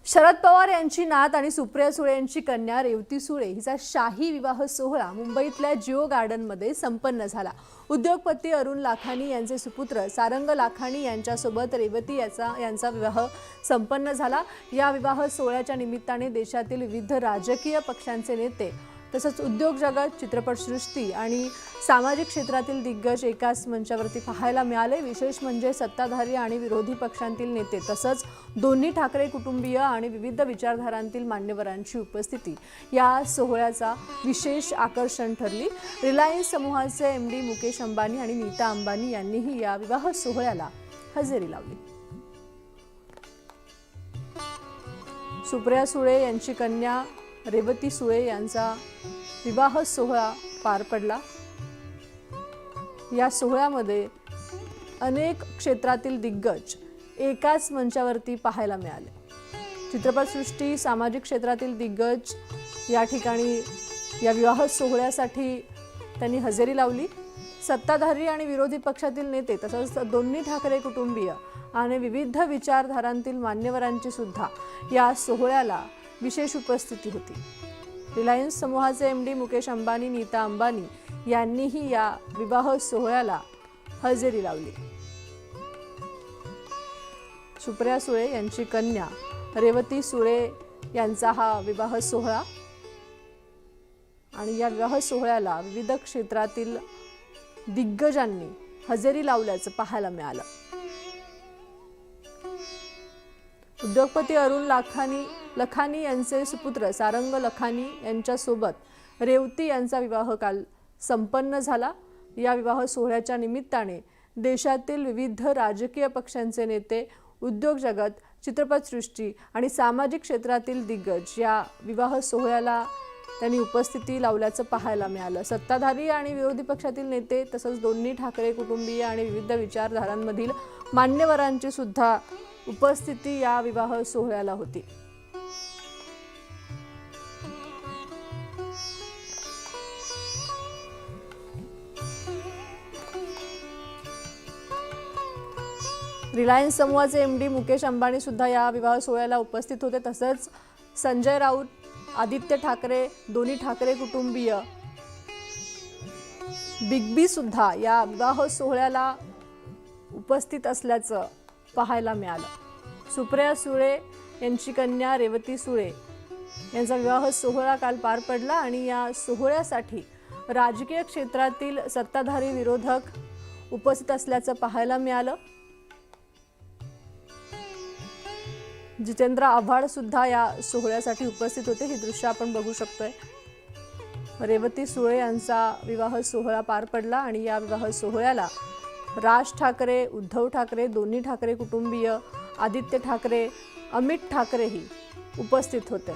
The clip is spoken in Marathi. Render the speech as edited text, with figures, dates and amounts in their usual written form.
शरद पवार यांची नात आणि सुप्रिया सुळे यांची कन्या रेवती सुळे हिचा शाही विवाह सोहळा मुंबईतल्या जिओ गार्डनमध्ये संपन्न झाला। उद्योगपती अरुण लाखानी यांचे सुपुत्र सारंग लाखानी यांच्यासोबत रेवती यांचा विवाह संपन्न झाला। या विवाह सोहळ्याच्या निमित्ताने देशातील विविध राजकीय पक्षांचे नेते तसंच उद्योग जगत, चित्रपटसृष्टी आणि सामाजिक क्षेत्रातील दिग्गज एकाच मंचावरती पाहायला मिळाले। विशेष म्हणजे सत्ताधारी आणि विरोधी पक्षांतील नेते तसंच दोन्ही ठाकरे कुटुंबीय आणि विविध विचारधारांतील मान्यवरांची उपस्थिती या सोहळ्याचा विशेष आकर्षण ठरली। रिलायन्स समूहाचे एमडी मुकेश अंबानी आणि नीता अंबानी यांनीही या विवाह सोहळ्याला हजेरी लावली। सुप्रिया सुळे यांची कन्या रेवती सुळे यांचा विवाह सोहळा पार पडला। या सोहळ्यामध्ये अनेक क्षेत्रातील दिग्गज एकाच मंचावरती पाहायला मिळाले। चित्रपटसृष्टी, सामाजिक क्षेत्रातील दिग्गज या ठिकाणी या विवाह सोहळ्यासाठी त्यांनी हजेरी लावली। सत्ताधारी आणि विरोधी पक्षातील नेते तसंच दोन्ही ठाकरे कुटुंबीय आणि विविध विचारधारांतील मान्यवरांची सुद्धा या सोहळ्याला विशेष उपस्थिती होती। रिलायन्स समूहाचे एमडी मुकेश अंबानी, नीता अंबानी यांनीही या विवाह सोहळ्याला हजेरी लावली। सुप्रिया सुळे यांची कन्या रेवती सुळे यांचा हा विवाह सोहळा आणि या विवाह सोहळ्याला विविध क्षेत्रातील दिग्गजांनी हजेरी लावल्याचं पाहायला मिळालं। उद्योगपती अरुण लाखानी यांचे सुपुत्र सारंग लाखानी यांच्यासोबत रेवती यांचा विवाह काल संपन्न झाला। या विवाह सोहळ्याच्या निमित्ताने देशातील विविध राजकीय पक्षांचे नेते, उद्योग जगत, चित्रपटसृष्टी आणि सामाजिक क्षेत्रातील दिग्गज या विवाह सोहळ्याला त्यांनी उपस्थिती लावल्याचं पाहायला मिळालं। सत्ताधारी आणि विरोधी पक्षातील नेते तसंच दोन्ही ठाकरे कुटुंबीय आणि विविध विचारधारांमधील मान्यवरांची सुद्धा उपस्थिती या विवाह सोहळ्याला होती। रिलायन्स समूहाचे एमडी मुकेश अंबानी सुद्धा या विवाह सोहळ्याला उपस्थित होते। तसंच संजय राऊत, आदित्य ठाकरे, दोन्ही ठाकरे कुटुंबीय, बिग बी सुद्धा या विवाह सोहळ्याला उपस्थित असल्याचं पाहायला मिळालं। सुप्रिया सुळे यांची कन्या रेवती सुळे यांचा विवाह सोहळा काल पार पडला आणि या सोहळ्यासाठी राजकीय क्षेत्रातील सत्ताधारी, विरोधक उपस्थित असल्याचं पाहायला मिळालं। जितेंद्र आव्हाड सुद्धा या सोहळ्यासाठी उपस्थित होते। ही दृश्य आपण बघू शकतोय। रेवती सुळे यांचा विवाह सोहळा पार पडला आणि या विवाह सोहळ्याला राज ठाकरे, उद्धव ठाकरे, दोन्ही ठाकरे कुटुंबीय, आदित्य ठाकरे, अमित ठाकरेही उपस्थित होते।